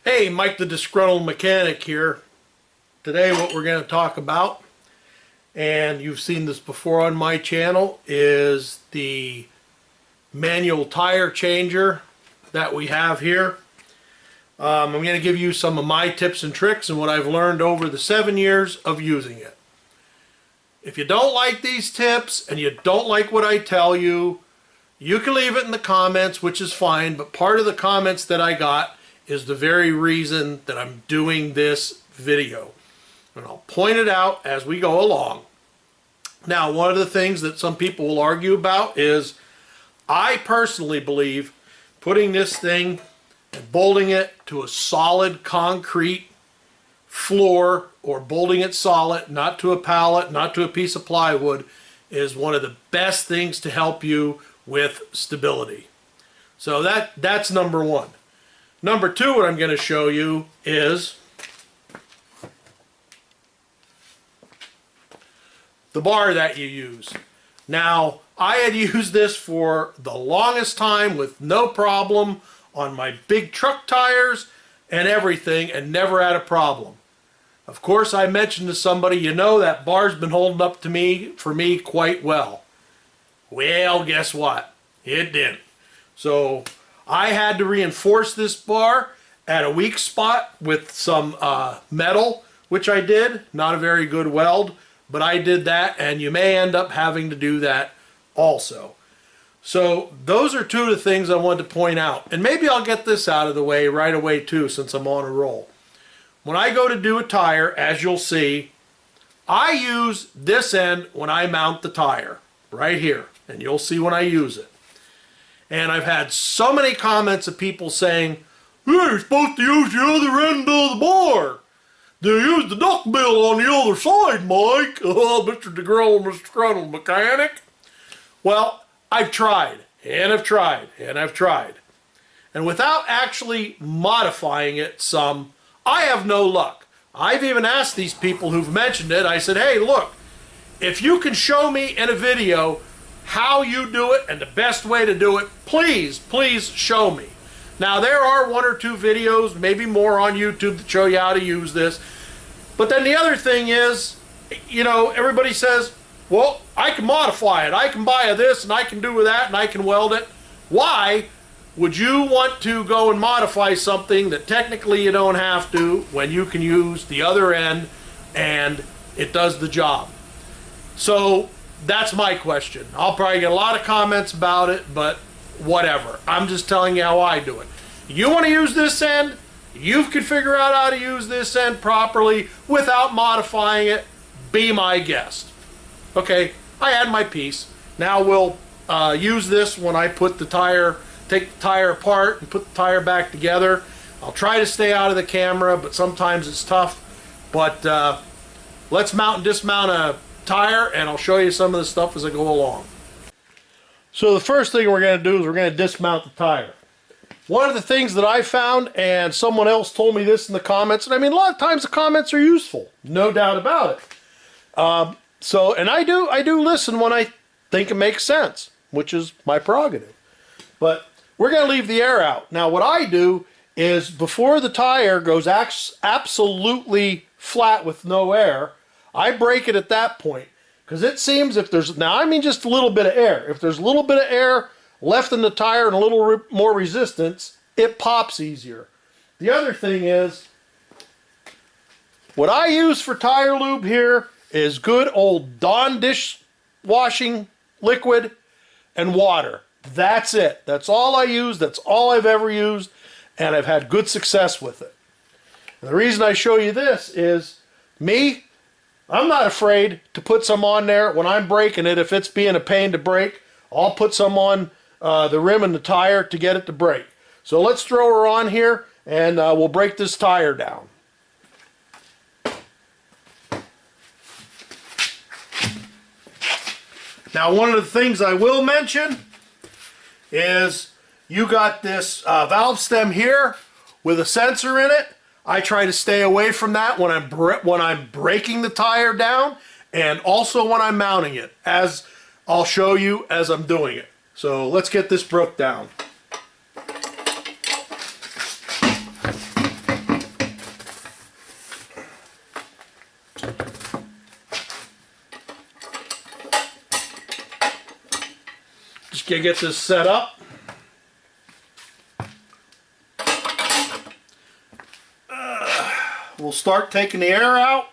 Hey, Mike the Disgruntled Mechanic here. Today what we're going to talk about, and you've seen this before on my channel, is the manual tire changer that we have here. I'm going to give you some of my tips and tricks and what I've learned over the 7 years of using it. If you don't like these tips and you don't like what I tell you, you can leave it in the comments, which is fine, but part of the comments that I got is the very reason that I'm doing this video. And I'll point it out as we go along. Now, one of the things that some people will argue about is, I personally believe putting this thing and bolting it to a solid concrete floor, or bolting it solid, not to a pallet, not to a piece of plywood, is one of the best things to help you with stability. So that's number one. Number two, what I'm going to show you is the bar that you use. Now, I had used this for the longest time with no problem on my big truck tires and everything, and never had a problem. Of course, I mentioned to somebody, you know, that bar's been holding up to me, for me, quite well. Well, guess what? It didn't. So I had to reinforce this bar at a weak spot with some metal, which I did. Not a very good weld, but I did that, and you may end up having to do that also. So those are two of the things I wanted to point out. And maybe I'll get this out of the way right away too, since I'm on a roll. When I go to do a tire, as you'll see, I use this end when I mount the tire, right here. And you'll see when I use it. And I've had so many comments of people saying, you're supposed to use the other end of the bar. They use the duckbill on the other side, Mike. Mr. Disgruntled Mechanic. Well, I've tried, and I've tried, and I've tried. And without actually modifying it some, I have no luck. I've even asked these people who've mentioned it, I said, hey, look, if you can show me in a video how you do it and the best way to do it, please show me. Now, there are 1 or 2 videos, maybe more on YouTube, that show you how to use this. But then the other thing is, you know, everybody says, well, I can modify it. I can buy this and I can do that and I can weld it. Why would you want to go and modify something that technically you don't have to, when you can use the other end and it does the job? So that's my question. I'll probably get a lot of comments about it, but whatever. I'm just telling you how I do it. You want to use this end? You can figure out how to use this end properly without modifying it. Be my guest. Okay, I had my piece. Now we'll use this when I put the tire, take the tire apart and put the tire back together. I'll try to stay out of the camera, but sometimes it's tough. But let's mount and dismount a tire, and I'll show you some of the stuff as I go along. So the first thing we're going to do is we're going to dismount the tire. One of the things that I found, and someone else told me this in the comments, and I mean, a lot of times the comments are useful, no doubt about it. And I do listen when I think it makes sense, which is my prerogative. But we're going to leave the air out. Now, what I do is, before the tire goes absolutely flat with no air, I break it at that point. Because it seems if there's, now I mean just a little bit of air, if there's a little bit of air left in the tire and a little more resistance, it pops easier. The other thing is, what I use for tire lube here is good old Dawn dishwashing liquid and water. That's it. That's all I use. That's all I've ever used, and I've had good success with it. And the reason I show you this is, I'm not afraid to put some on there when I'm breaking it. If it's being a pain to break, I'll put some on the rim and the tire to get it to break. So let's throw her on here, and we'll break this tire down. Now, one of the things I will mention is you got this valve stem here with a sensor in it. I try to stay away from that when I'm breaking the tire down, and also when I'm mounting it, as I'll show you as I'm doing it. So let's get this broke down. Just gonna get this set up. We'll start taking the air out.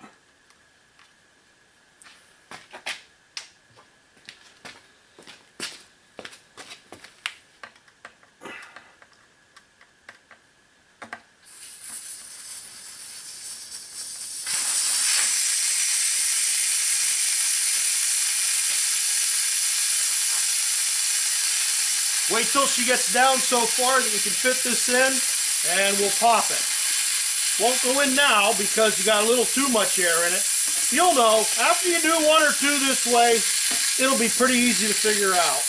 Wait till she gets down so far that you can fit this in, and we'll pop it. Won't go in now because you got a little too much air in it. You'll know, after you do one or two this way, it'll be pretty easy to figure out.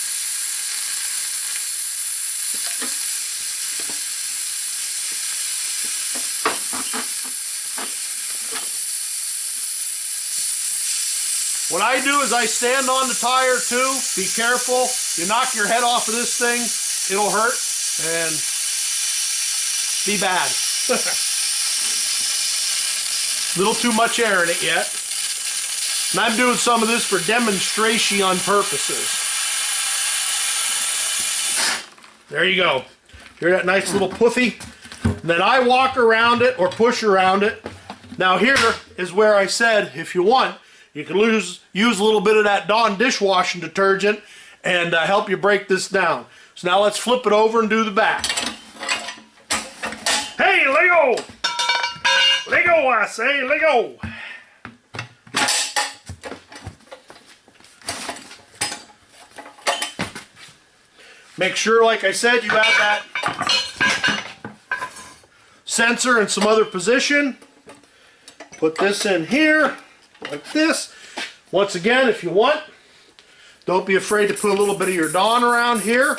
What I do is I stand on the tire too. Be careful. You knock your head off of this thing, it'll hurt and be bad. Little too much air in it yet. And I'm doing some of this for demonstration purposes. There you go. Hear that nice little puffy? And then I walk around it or push around it. Now here is where I said, if you want, you can use a little bit of that Dawn dishwashing detergent and help you break this down. So now let's flip it over and do the back. Hey, Lego! Lego, I say, Lego! Make sure, like I said, you have that sensor in some other position. Put this in here. Like this. Once again, if you want, don't be afraid to put a little bit of your Dawn around here.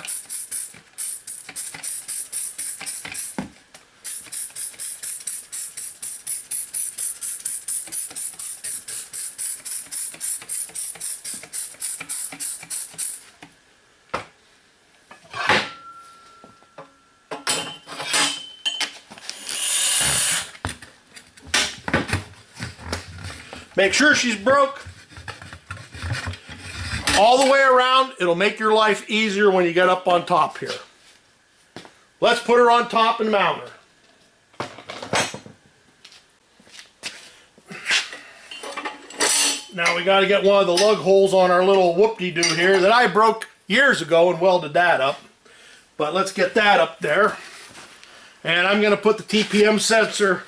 Make sure she's broke all the way around. It'll make your life easier when you get up on top here. Let's put her on top and mount her. Now we got to get one of the lug holes on our little whoop-de-doo here that I broke years ago and welded that up. But let's get that up there. And I'm going to put the TPM sensor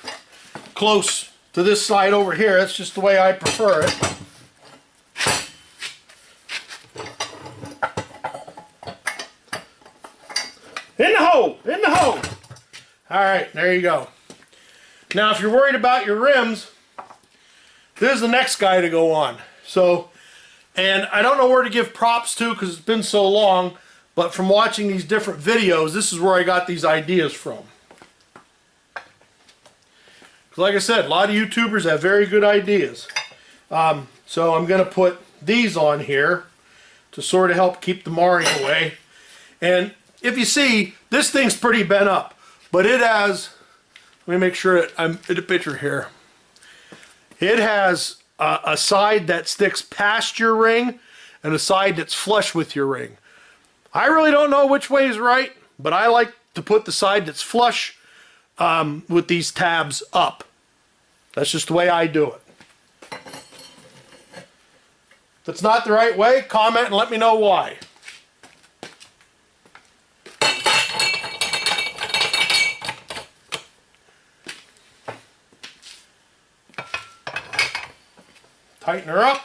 close to this side over here. That's just the way I prefer it. In the hole! In the hole! Alright, there you go. Now if you're worried about your rims, this is the next guy to go on. So, and I don't know where to give props to because it's been so long, but from watching these different videos, this is where I got these ideas from. Like I said, a lot of YouTubers have very good ideas. So I'm going to put these on here to sort of help keep the marring away. And if you see, this thing's pretty bent up. But it has, let me make sure that I'm in the picture here. It has a side that sticks past your ring and a side that's flush with your ring. I really don't know which way is right, but I like to put the side that's flush with these tabs up. That's just the way I do it. If it's not the right way, comment and let me know why. Tighten her up.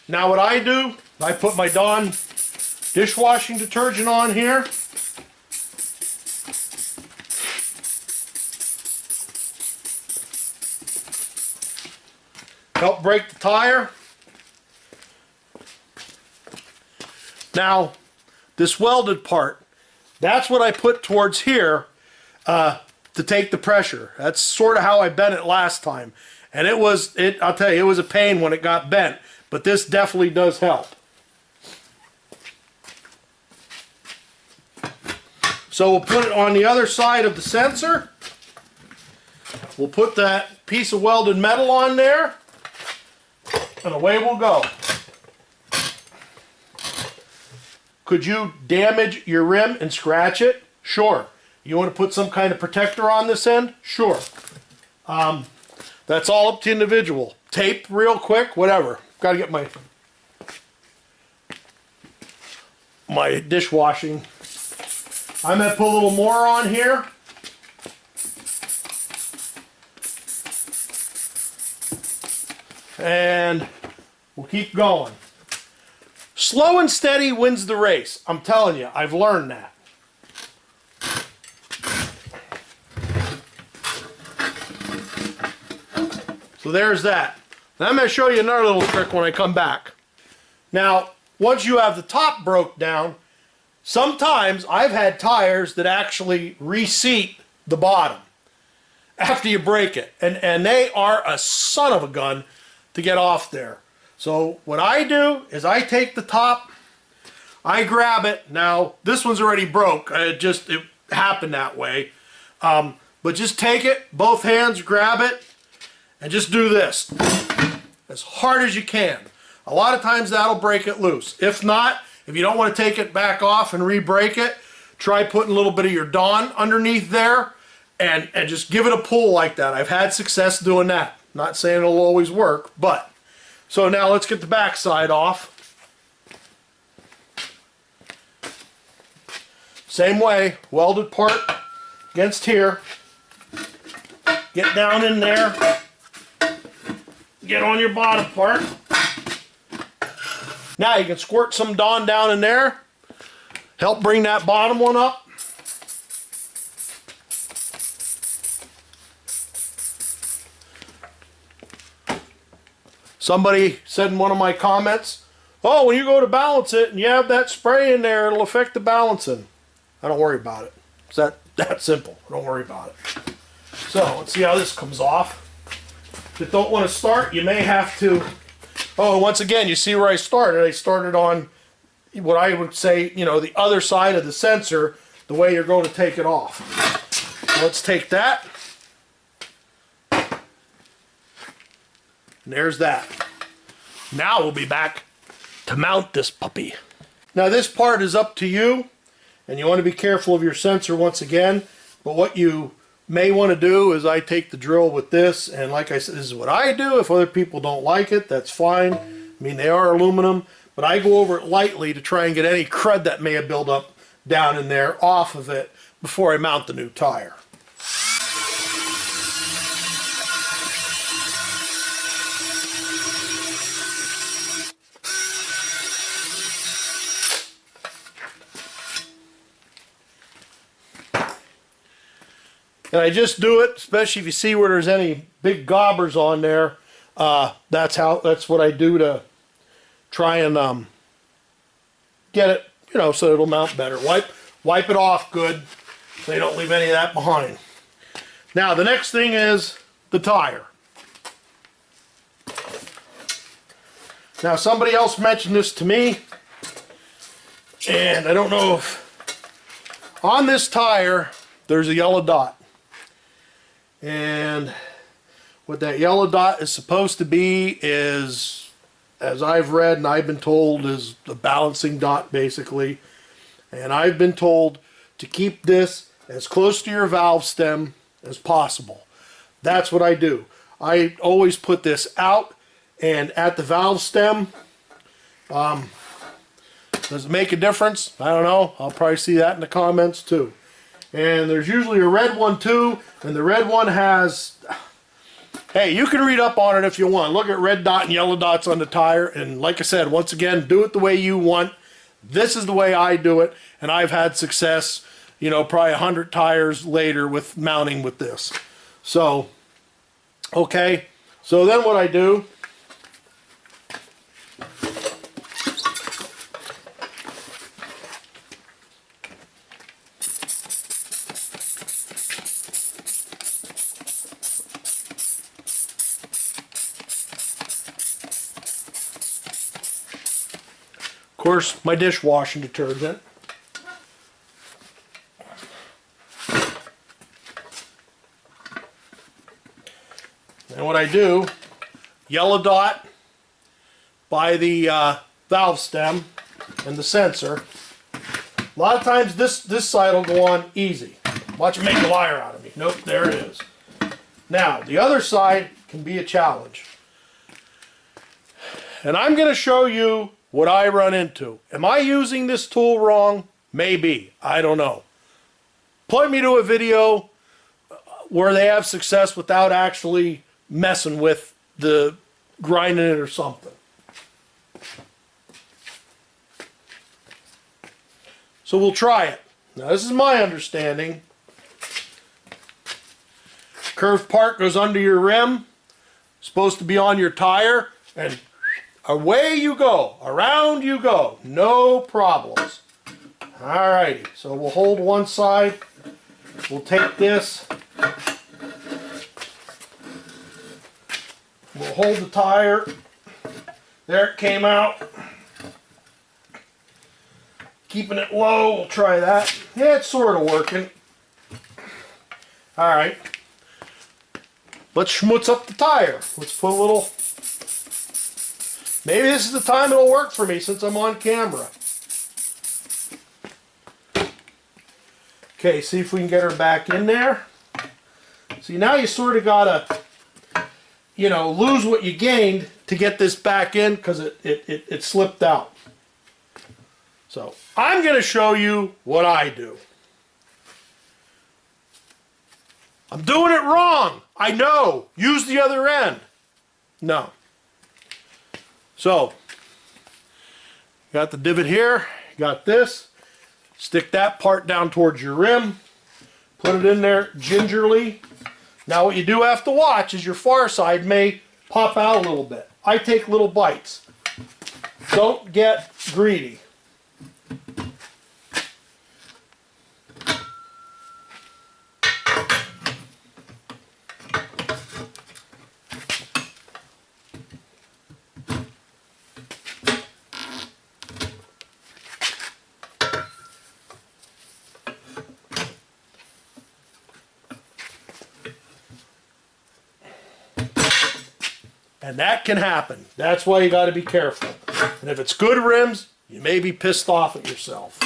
Now what I do, I put my Dawn dishwashing detergent on here. Help break the tire. Now, this welded part, that's what I put towards here to take the pressure. That's sort of how I bent it last time. And I'll tell you, it was a pain when it got bent, but this definitely does help. So we'll put it on the other side of the sensor. we'll put that piece of welded metal on there, and away we'll go. Could you damage your rim and scratch it? Sure. You want to put some kind of protector on this end? Sure. That's all up to individual. Tape real quick, whatever. Got to get my dishwashing. I'm going to put a little more on here. And we'll keep going. Slow and steady wins the race. I'm telling you, I've learned that. So there's that. Now I'm going to show you another little trick when I come back. Now, once you have the top broke down, sometimes I've had tires that actually reseat the bottom after you break it. And they are a son of a gun to get off there. So what I do is I take the top, I grab it. Now, this one's already broke. It happened that way. But just take it, both hands, grab it, and just do this as hard as you can. A lot of times that'll break it loose. If not, if you don't want to take it back off and re-break it, try putting a little bit of your Dawn underneath there and just give it a pull like that. I've had success doing that. Not saying it'll always work, but. So now let's get the back side off. Same way, welded part against here. Get down in there. Get on your bottom part. Now you can squirt some Dawn down in there. Help bring that bottom one up. Somebody said in one of my comments, oh, when you go to balance it and you have that spray in there, it'll affect the balancing. I don't worry about it. It's that simple. Don't worry about it. So let's see how this comes off. If you don't want to start, you may have to. Oh, once again, you see where I started. I started on what I would say, the other side of the sensor, the way you're going to take it off. So let's take that. And there's that. Now we'll be back to mount this puppy. Now this part is up to you, and you want to be careful of your sensor once again, but what you may want to do is I take the drill with this, and like I said, this is what I do. If other people don't like it, that's fine. I mean, they are aluminum, but I go over it lightly to try and get any crud that may have built up down in there off of it before I mount the new tire. And I just do it, especially if you see where there's any big gobbers on there. That's what I do to try and get it, so it'll mount better. Wipe it off good, so you don't leave any of that behind. Now the next thing is the tire. Now somebody else mentioned this to me, and I don't know if on this tire there's a yellow dot. And what that yellow dot is supposed to be is, as I've read and I've been told, is the balancing dot basically. And I've been told to keep this as close to your valve stem as possible. That's what I do. I always put this out and at the valve stem. Does it make a difference? I don't know. I'll probably see that in the comments too. And there's usually a red one too, and the red one has, hey, you can read up on it if you want. Look at red dot and yellow dots on the tire, and like I said, once again, do it the way you want. This is the way I do it, and I've had success, probably 100 tires later with mounting with this. So, okay, so then what I do, of course, my dishwashing detergent. what I do, yellow dot by the valve stem and the sensor. A lot of times this side will go on easy. Watch it make a liar out of me. Nope, there it is. Now, the other side can be a challenge. And I'm going to show you what I run into. Am I using this tool wrong? Maybe. I don't know. Point me to a video where they have success without actually messing with the grinding it or something. So we'll try it. Now this is my understanding. Curved part goes under your rim. Supposed to be on your tire. And away you go. Around you go. No problems. Alrighty. So we'll hold one side. We'll take this. We'll hold the tire. There it came out. Keeping it low, we'll try that. Yeah, it's sort of working. Alright. Let's schmutz up the tire. Let's put a little... Maybe this is the time it'll work for me since I'm on camera. Okay, see if we can get her back in there. See, now you sort of gotta, you know, lose what you gained to get this back in because it slipped out. So, I'm going to show you what I do. I'm doing it wrong. I know. Use the other end. No. So, got the divot here. Got this. Stick that part down towards your rim. Put it in there gingerly. Now what you do have to watch is your far side may pop out a little bit. I take little bites. Don't get greedy. And that can happen. That's why you got to be careful. And if it's good rims, you may be pissed off at yourself.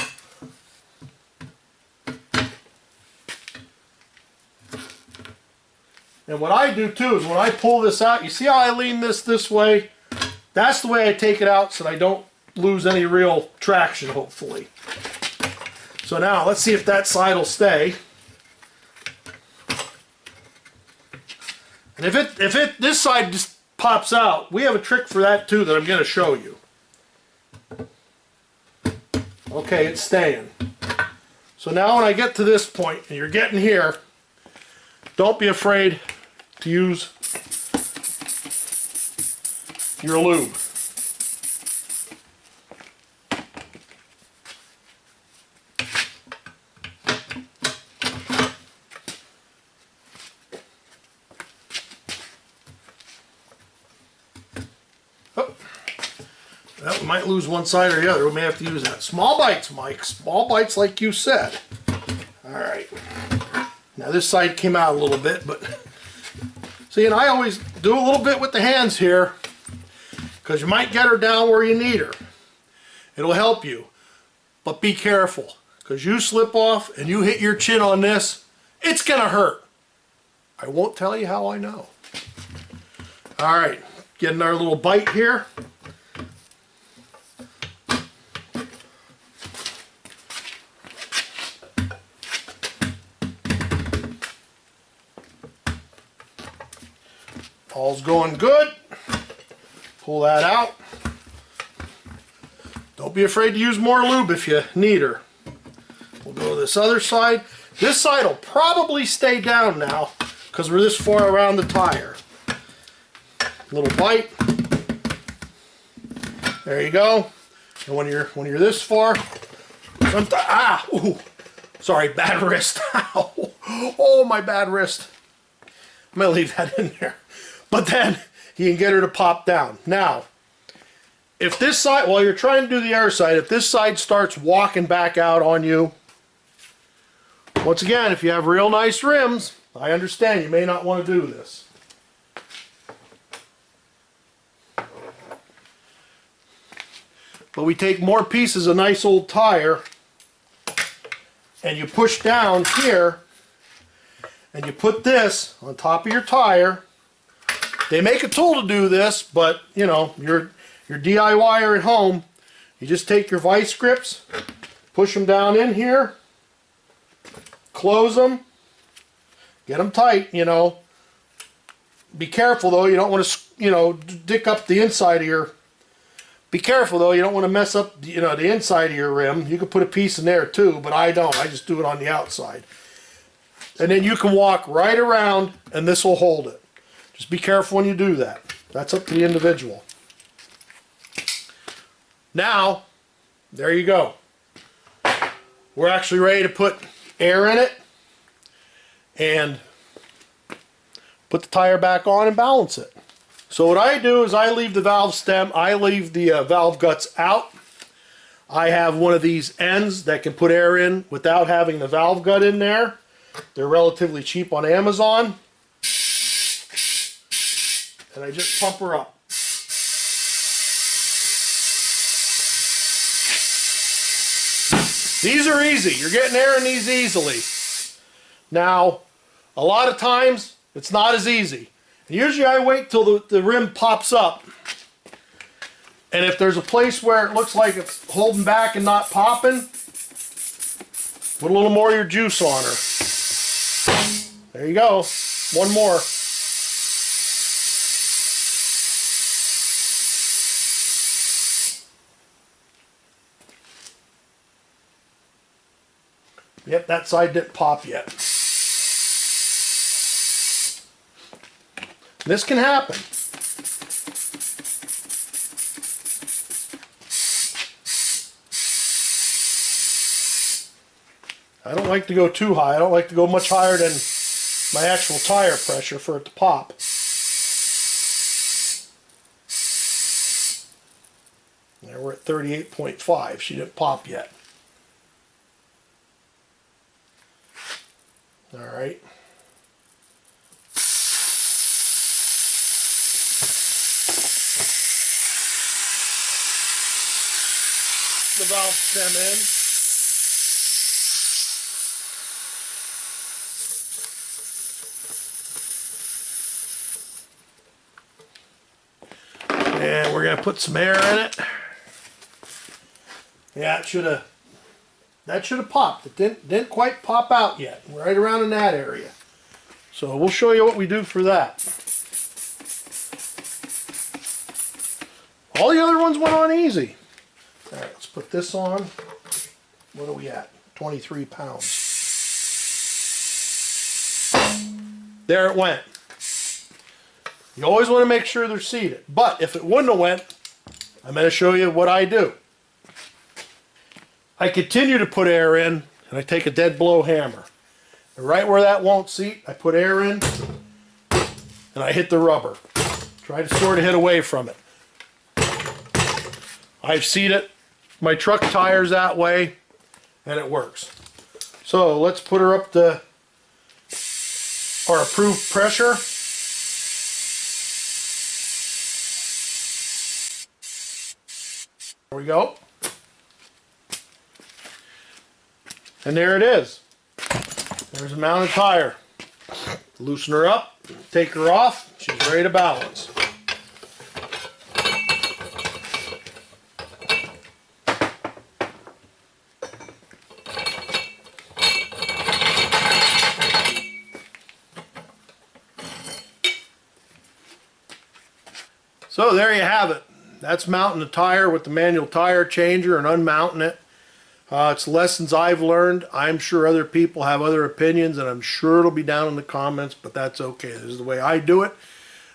And what I do too is when I pull this out, you see how I lean this way? That's the way I take it out so that I don't lose any real traction, hopefully. So now let's see if that side will stay. And if this side just pops out, we have a trick for that too that I'm going to show you. Okay, it's staying. So now when I get to this point and you're getting here, don't be afraid to use your lube. Well, we might lose one side or the other. We may have to use that. Small bites, Mike. Small bites like you said. Alright. Now this side came out a little bit, but... See, and I always do a little bit with the hands here, because you might get her down where you need her. It'll help you. But be careful, because you slip off and you hit your chin on this, it's going to hurt. I won't tell you how I know. Alright, getting our little bite here. All's going good. Pull that out. Don't be afraid to use more lube if you need her. We'll go to this other side. This side will probably stay down now because we're this far around the tire. Little bite. There you go. And when you're this far, ooh, sorry, bad wrist. Oh, my bad wrist. I'm gonna leave that in there. But then you can get her to pop down. Now, if this side, while you're trying to do the other side, if this side starts walking back out on you, once again, if you have real nice rims, I understand you may not want to do this. but we take more pieces of nice old tire and you push down here and you put this on top of your tire. They make a tool to do this, but you know, you're DIYer at home. You just take your vice grips, push them down in here, close them, get them tight, you know. Be careful though, you don't want to, you know, dick up the inside of your, be careful though, you don't want to mess up, you know, the inside of your rim. You could put a piece in there too, but I don't. I just do it on the outside. And then you can walk right around and this will hold it. Just be careful when you do that. That's up to the individual. Now, there you go. We're actually ready to put air in it and put the tire back on and balance it. So what I do is I leave the valve stem, I leave the valve guts out. I have one of these ends that can put air in without having the valve gut in there. They're relatively cheap on Amazon. And I just pump her up. These are easy. You're getting air in these easily. Now, a lot of times, it's not as easy. And usually I wait till the rim pops up. And if there's a place where it looks like it's holding back and not popping, put a little more of your juice on her. There you go. One more. Yep, that side didn't pop yet. This can happen. I don't like to go too high. I don't like to go much higher than my actual tire pressure for it to pop. There we're at 38.5. She didn't pop yet. All right. The valve stem in. And we're going to put some air in it. Yeah, it should have. That should have popped. It didn't quite pop out yet. We're right around in that area. So we'll show you what we do for that. All the other ones went on easy. All right, let's put this on. What are we at? 23 pounds. There it went. You always want to make sure they're seated. But if it wouldn't have went, I'm going to show you what I do. I continue to put air in, and I take a dead blow hammer. And right where that won't seat, I put air in, and I hit the rubber. Try to sort of hit away from it. I've seated my truck tires that way, and it works. So let's put her up to our approved pressure. There we go. And there it is. There's a mounted tire. Loosen her up, take her off, she's ready to balance. So there you have it. That's mounting the tire with the manual tire changer and unmounting it. It's lessons I've learned. I'm sure other people have other opinions, and I'm sure it'll be down in the comments, but that's okay. This is the way I do it.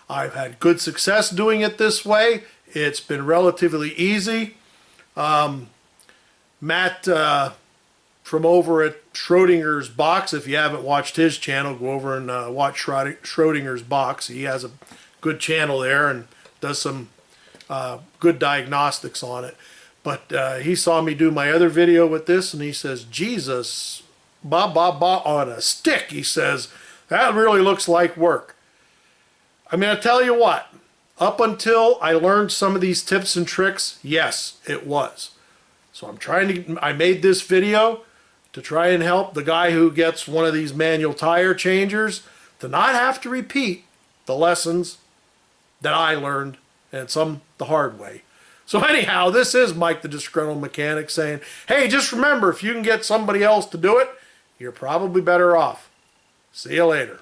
I've had good success doing it this way. It's been relatively easy. Matt from over at Schrodinger's Box, if you haven't watched his channel, go over and watch Schrodinger's Box. He has a good channel there and does some good diagnostics on it. But he saw me do my other video with this, and he says, Jesus, ba ba ba on a stick. He says, that really looks like work. I'm going to tell you what, Up until I learned some of these tips and tricks, yes, it was. So I made this video to try and help the guy who gets one of these manual tire changers to not have to repeat the lessons that I learned, and some the hard way. So anyhow, this is Mike the Disgruntled Mechanic saying, hey, just remember, if you can get somebody else to do it, you're probably better off. See you later.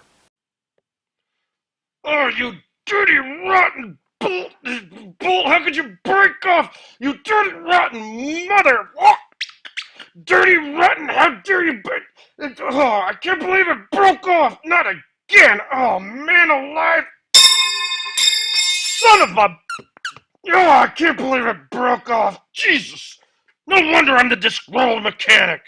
Oh, you dirty, rotten bull! How could you break off? You dirty, rotten mother! Oh, dirty, rotten! How dare you break? Oh, I can't believe it broke off! Not again! Oh, man alive! Son of a... Oh, I can't believe it broke off! Jesus! No wonder I'm the disgruntled mechanic!